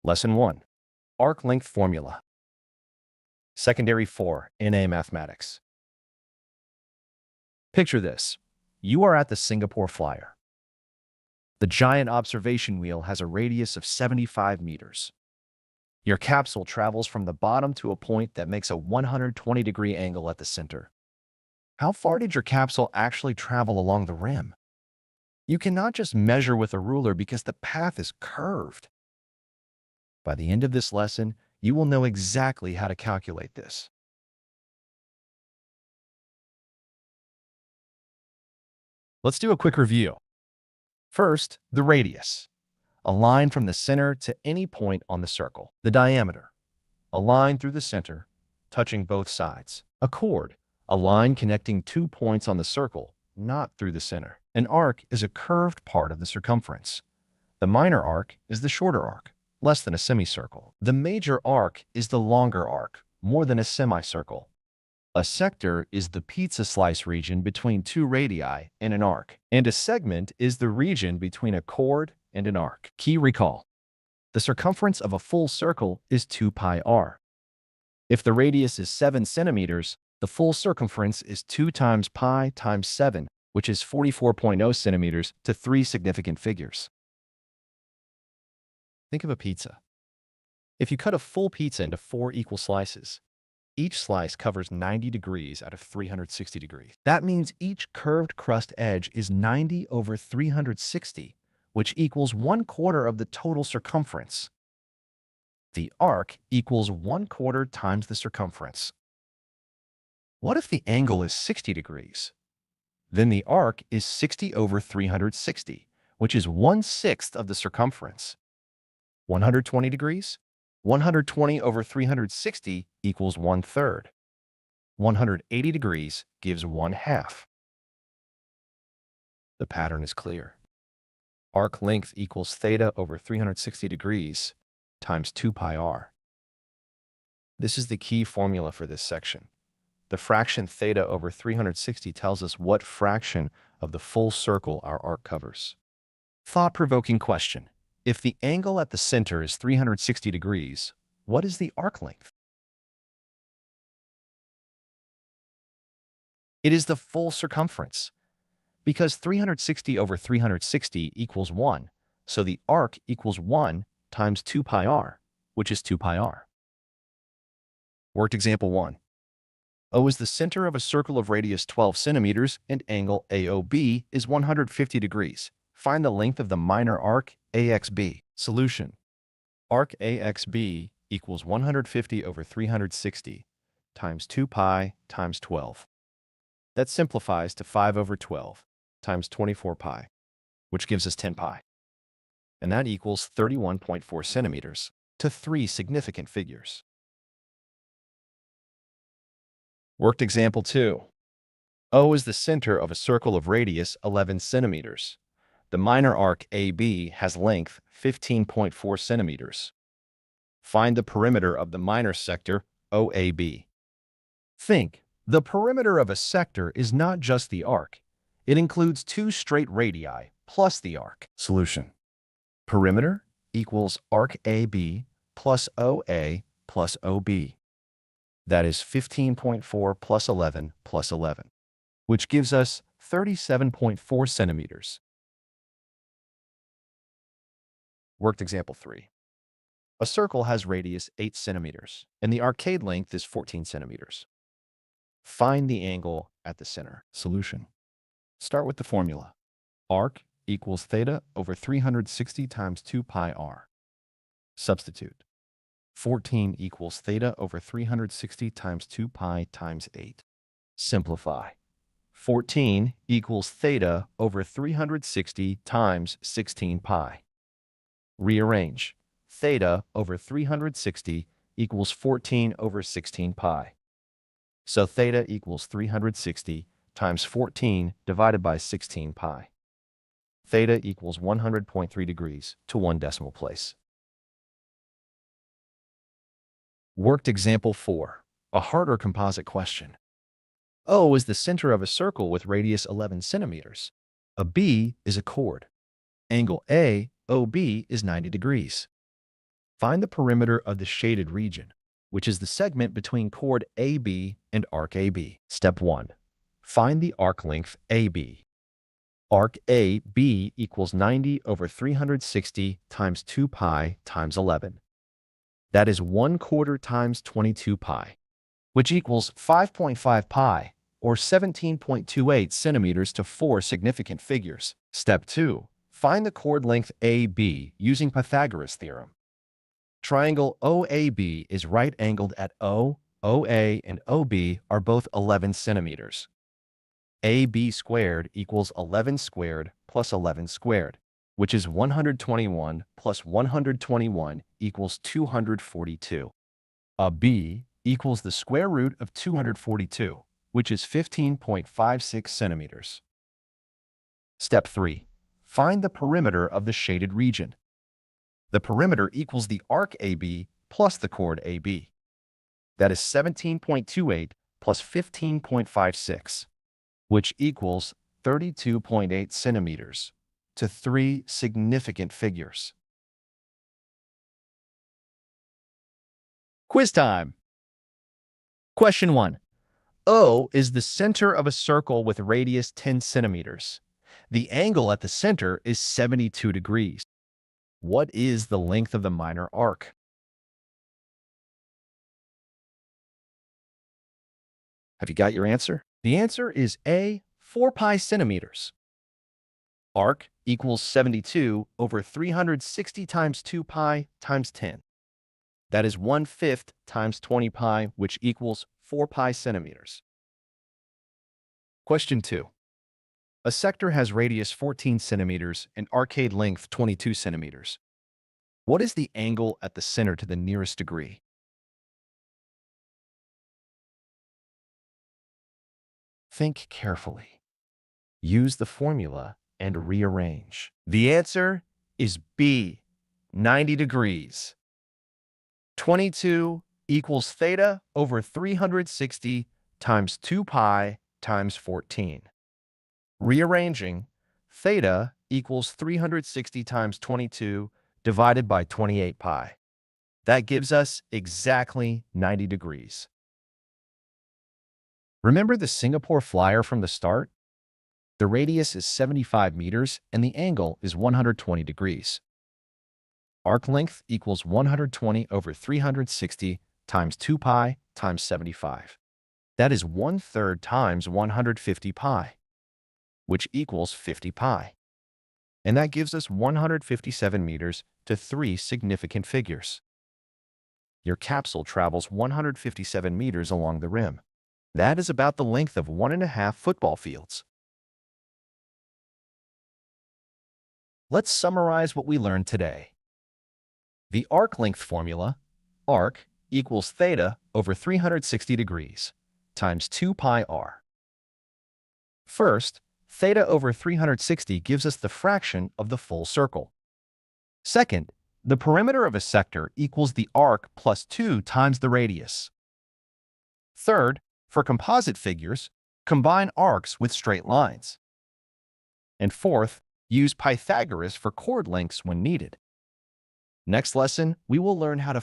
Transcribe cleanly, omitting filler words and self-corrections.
Lesson 1. Arc length formula. Secondary 4, NA Mathematics. Picture this. You are at the Singapore Flyer. The giant observation wheel has a radius of 75 meters. Your capsule travels from the bottom to a point that makes a 120-degree angle at the center. How far did your capsule actually travel along the rim? You cannot just measure with a ruler because the path is curved. By the end of this lesson, you will know exactly how to calculate this. Let's do a quick review. First, the radius. A line from the center to any point on the circle. The diameter. A line through the center, touching both sides. A chord. A line connecting 2 points on the circle, not through the center. An arc is a curved part of the circumference. The minor arc is the shorter arc, less than a semicircle. The major arc is the longer arc, more than a semicircle. A sector is the pizza slice region between two radii in an arc, and a segment is the region between a chord and an arc. Key recall. The circumference of a full circle is 2 pi r. If the radius is 7 centimeters, the full circumference is 2 times pi times 7, which is 44.0 centimeters to 3 significant figures. Think of a pizza. If you cut a full pizza into 4 equal slices, each slice covers 90 degrees out of 360 degrees. That means each curved crust edge is 90 over 360, which equals 1/4 of the total circumference. The arc equals 1/4 times the circumference. What if the angle is 60 degrees? Then the arc is 60 over 360, which is 1/6 of the circumference. 120 degrees? 120 over 360 equals 1/3. 180 degrees gives 1/2. The pattern is clear. Arc length equals theta over 360 degrees times 2 pi r. This is the key formula for this section. The fraction theta over 360 tells us what fraction of the full circle our arc covers. Thought-provoking question. If the angle at the center is 360 degrees, what is the arc length? It is the full circumference. Because 360 over 360 equals 1, so the arc equals 1 times 2 pi r, which is 2 pi r. Worked example 1. O is the center of a circle of radius 12 centimeters and angle AOB is 150 degrees. Find the length of the minor arc AXB. Solution. Arc AXB equals 150 over 360 times 2 pi times 12. That simplifies to 5 over 12 times 24 pi, which gives us 10 pi. And that equals 31.4 centimeters to 3 significant figures. Worked example 2. O is the center of a circle of radius 11 centimeters. The minor arc AB has length 15.4 centimeters. Find the perimeter of the minor sector OAB. Think, the perimeter of a sector is not just the arc. It includes 2 straight radii plus the arc. Solution. Perimeter equals arc AB plus OA plus OB. That is 15.4 plus 11 plus 11, which gives us 37.4 centimeters. Worked example 3. A circle has radius 8 centimeters, and the arcade length is 14 centimeters. Find the angle at the center. Solution. Start with the formula. Arc equals theta over 360 times 2 pi r. Substitute. 14 equals theta over 360 times 2 pi times 8. Simplify. 14 equals theta over 360 times 16 pi. Rearrange. Theta over 360 equals 14 over 16 pi. So theta equals 360 times 14 divided by 16 pi. Theta equals 100.3 degrees to 1 decimal place. Worked example 4, a harder composite question. O is the center of a circle with radius 11 centimeters. A B is a chord. Angle AOB is 90 degrees. Find the perimeter of the shaded region, which is the segment between chord AB and arc AB. Step 1. Find the arc length AB. Arc AB equals 90 over 360 times 2 pi times 11. That is 1/4 times 22 pi, which equals 5.5 pi, or 17.28 centimeters to 4 significant figures. Step 2. Find the chord length AB using Pythagoras theorem. Triangle OAB is right-angled at O, OA, and OB are both 11 centimeters. AB squared equals 11 squared plus 11 squared, which is 121 plus 121 equals 242. A B equals the square root of 242, which is 15.56 centimeters. Step 3. Find the perimeter of the shaded region. The perimeter equals the arc AB plus the chord AB. That is 17.28 plus 15.56, which equals 32.8 centimeters to 3 significant figures. Quiz time! Question 1. O is the center of a circle with radius 10 centimeters. The angle at the center is 72 degrees. What is the length of the minor arc? Have you got your answer? The answer is A, 4 pi centimeters. Arc equals 72 over 360 times 2 pi times 10. That is 1/5 times 20 pi, which equals 4 pi centimeters. Question 2. A sector has radius 14 centimeters and arcade length 22 centimeters. What is the angle at the center to the nearest degree? Think carefully. Use the formula and rearrange. The answer is B, 90 degrees. 22 equals theta over 360 times 2 pi times 14. Rearranging, theta equals 360 times 22 divided by 28 pi. That gives us exactly 90 degrees. Remember the Singapore flyer from the start? The radius is 75 meters and the angle is 120 degrees. Arc length equals 120 over 360 times 2 pi times 75. That is 1/3 times 150 pi, which equals 50 pi. And that gives us 157 meters to 3 significant figures. Your capsule travels 157 meters along the rim. That is about the length of 1.5 football fields. Let's summarize what we learned today. The arc length formula, arc equals theta over 360 degrees times 2 pi r. First, theta over 360 gives us the fraction of the full circle. Second, the perimeter of a sector equals the arc plus 2 times the radius. Third, for composite figures, combine arcs with straight lines. And fourth, use Pythagoras for chord lengths when needed. Next lesson, we will learn how to